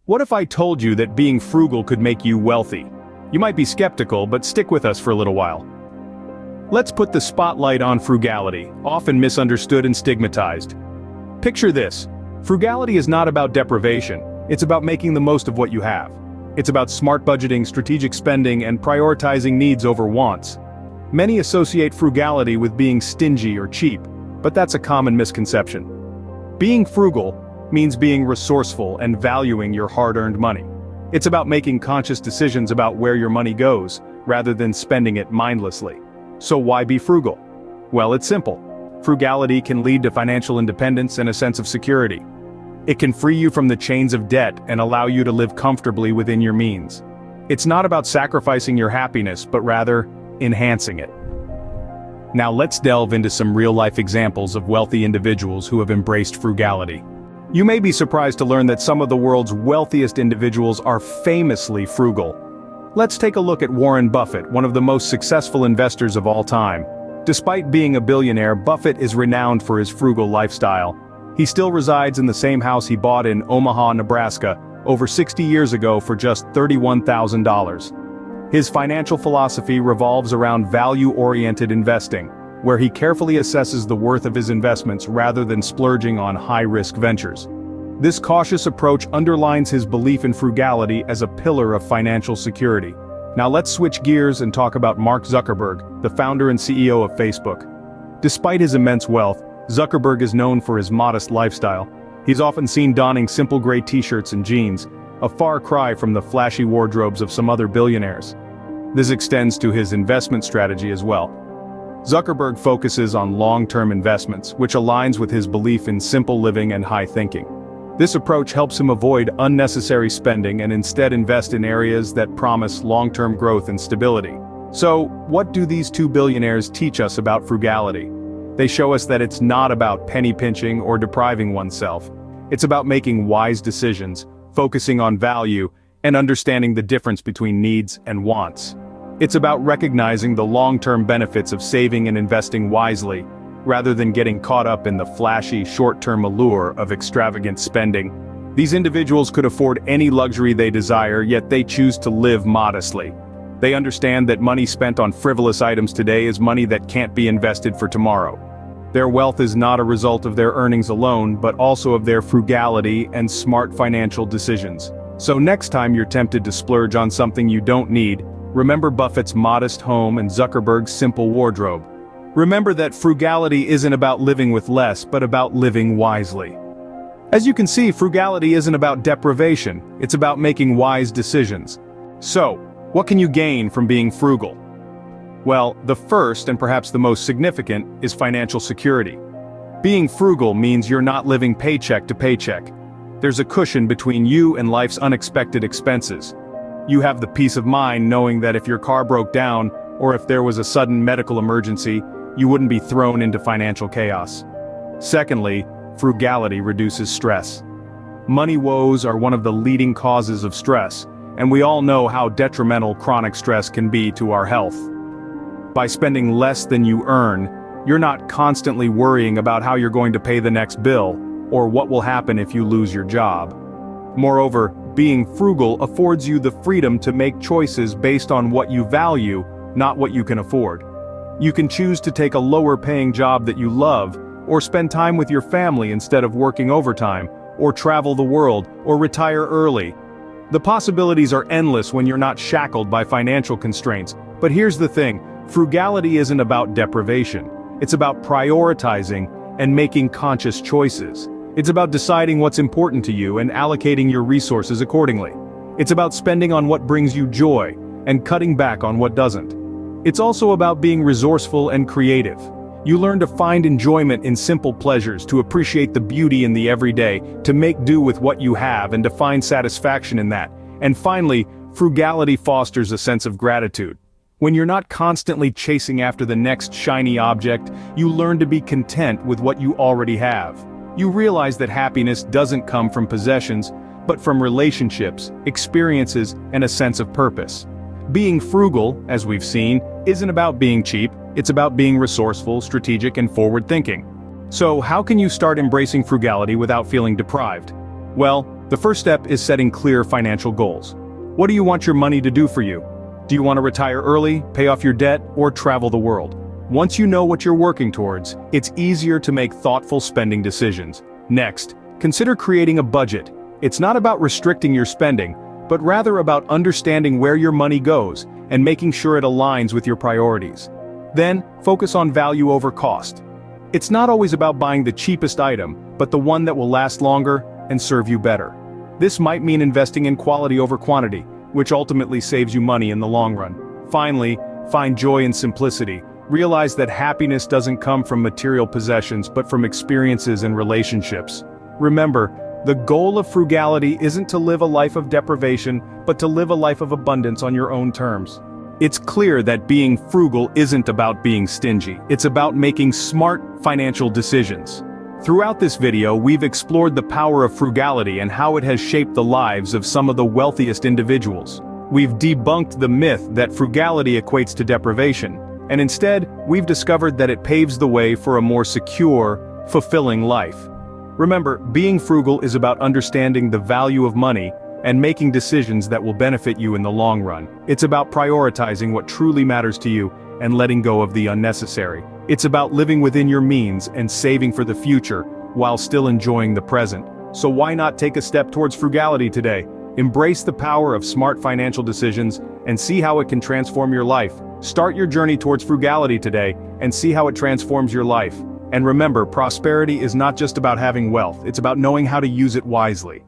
What if I told you that being frugal could make you wealthy? You might be skeptical, but stick with us for a little while. Let's put the spotlight on frugality, often misunderstood and stigmatized. Picture this. Frugality is not about deprivation, it's about making the most of what you have. It's about smart budgeting, strategic spending, and prioritizing needs over wants. Many associate frugality with being stingy or cheap, but that's a common misconception. Being frugal means being resourceful and valuing your hard-earned money. It's about making conscious decisions about where your money goes, rather than spending it mindlessly. So why be frugal? Well, it's simple. Frugality can lead to financial independence and a sense of security. It can free you from the chains of debt and allow you to live comfortably within your means. It's not about sacrificing your happiness, but rather, enhancing it. Now let's delve into some real-life examples of wealthy individuals who have embraced frugality. You may be surprised to learn that some of the world's wealthiest individuals are famously frugal. Let's take a look at Warren Buffett, one of the most successful investors of all time. Despite being a billionaire, Buffett is renowned for his frugal lifestyle. He still resides in the same house he bought in Omaha, Nebraska, over 60 years ago for just $31,000. His financial philosophy revolves around value-oriented investing, where he carefully assesses the worth of his investments rather than splurging on high-risk ventures. This cautious approach underlines his belief in frugality as a pillar of financial security. Now let's switch gears and talk about Mark Zuckerberg, the founder and CEO of Facebook. Despite his immense wealth, Zuckerberg is known for his modest lifestyle. He's often seen donning simple gray t-shirts and jeans, a far cry from the flashy wardrobes of some other billionaires. This extends to his investment strategy as well. Zuckerberg focuses on long-term investments, which aligns with his belief in simple living and high thinking. This approach helps him avoid unnecessary spending and instead invest in areas that promise long-term growth and stability. So, what do these two billionaires teach us about frugality? They show us that it's not about penny pinching or depriving oneself. It's about making wise decisions, focusing on value, and understanding the difference between needs and wants. It's about recognizing the long-term benefits of saving and investing wisely, rather than getting caught up in the flashy, short-term allure of extravagant spending. These individuals could afford any luxury they desire, yet they choose to live modestly. They understand that money spent on frivolous items today is money that can't be invested for tomorrow. Their wealth is not a result of their earnings alone, but also of their frugality and smart financial decisions. So next time you're tempted to splurge on something you don't need, remember Buffett's modest home and Zuckerberg's simple wardrobe. Remember that frugality isn't about living with less, but about living wisely. As you can see, frugality isn't about deprivation, it's about making wise decisions. So, what can you gain from being frugal? Well, the first and perhaps the most significant is financial security. Being frugal means you're not living paycheck to paycheck. There's a cushion between you and life's unexpected expenses. You have the peace of mind knowing that if your car broke down, or if there was a sudden medical emergency, you wouldn't be thrown into financial chaos. Secondly, frugality reduces stress. Money woes are one of the leading causes of stress, and we all know how detrimental chronic stress can be to our health. By spending less than you earn, you're not constantly worrying about how you're going to pay the next bill, or what will happen if you lose your job. Moreover, being frugal affords you the freedom to make choices based on what you value, not what you can afford. You can choose to take a lower-paying job that you love, or spend time with your family instead of working overtime, or travel the world, or retire early. The possibilities are endless when you're not shackled by financial constraints. But here's the thing, frugality isn't about deprivation. It's about prioritizing and making conscious choices. It's about deciding what's important to you and allocating your resources accordingly. It's about spending on what brings you joy and cutting back on what doesn't. It's also about being resourceful and creative. You learn to find enjoyment in simple pleasures, to appreciate the beauty in the everyday, to make do with what you have and to find satisfaction in that. And finally, frugality fosters a sense of gratitude. When you're not constantly chasing after the next shiny object, you learn to be content with what you already have. You realize that happiness doesn't come from possessions, but from relationships, experiences, and a sense of purpose. Being frugal, as we've seen, isn't about being cheap, it's about being resourceful, strategic, and forward-thinking. So how can you start embracing frugality without feeling deprived? Well, The first step is setting clear financial goals. What do you want your money to do for you? Do you want to retire early, pay off your debt, or travel the world? Once you know what you're working towards, it's easier to make thoughtful spending decisions. Next, consider creating a budget. It's not about restricting your spending, but rather about understanding where your money goes and making sure it aligns with your priorities. Then, focus on value over cost. It's not always about buying the cheapest item, but the one that will last longer and serve you better. This might mean investing in quality over quantity, which ultimately saves you money in the long run. Finally, find joy in simplicity. Realize that happiness doesn't come from material possessions but from experiences and relationships. Remember, the goal of frugality isn't to live a life of deprivation, but to live a life of abundance on your own terms. It's clear that being frugal isn't about being stingy. It's about making smart financial decisions. Throughout this video, we've explored the power of frugality and how it has shaped the lives of some of the wealthiest individuals. We've debunked the myth that frugality equates to deprivation, and instead, we've discovered that it paves the way for a more secure, fulfilling life. Remember, being frugal is about understanding the value of money and making decisions that will benefit you in the long run. It's about prioritizing what truly matters to you and letting go of the unnecessary. It's about living within your means and saving for the future while still enjoying the present. So why not take a step towards frugality today? Embrace the power of smart financial decisions and see how it can transform your life. Start your journey towards frugality today and see how it transforms your life. And remember, prosperity is not just about having wealth, it's about knowing how to use it wisely.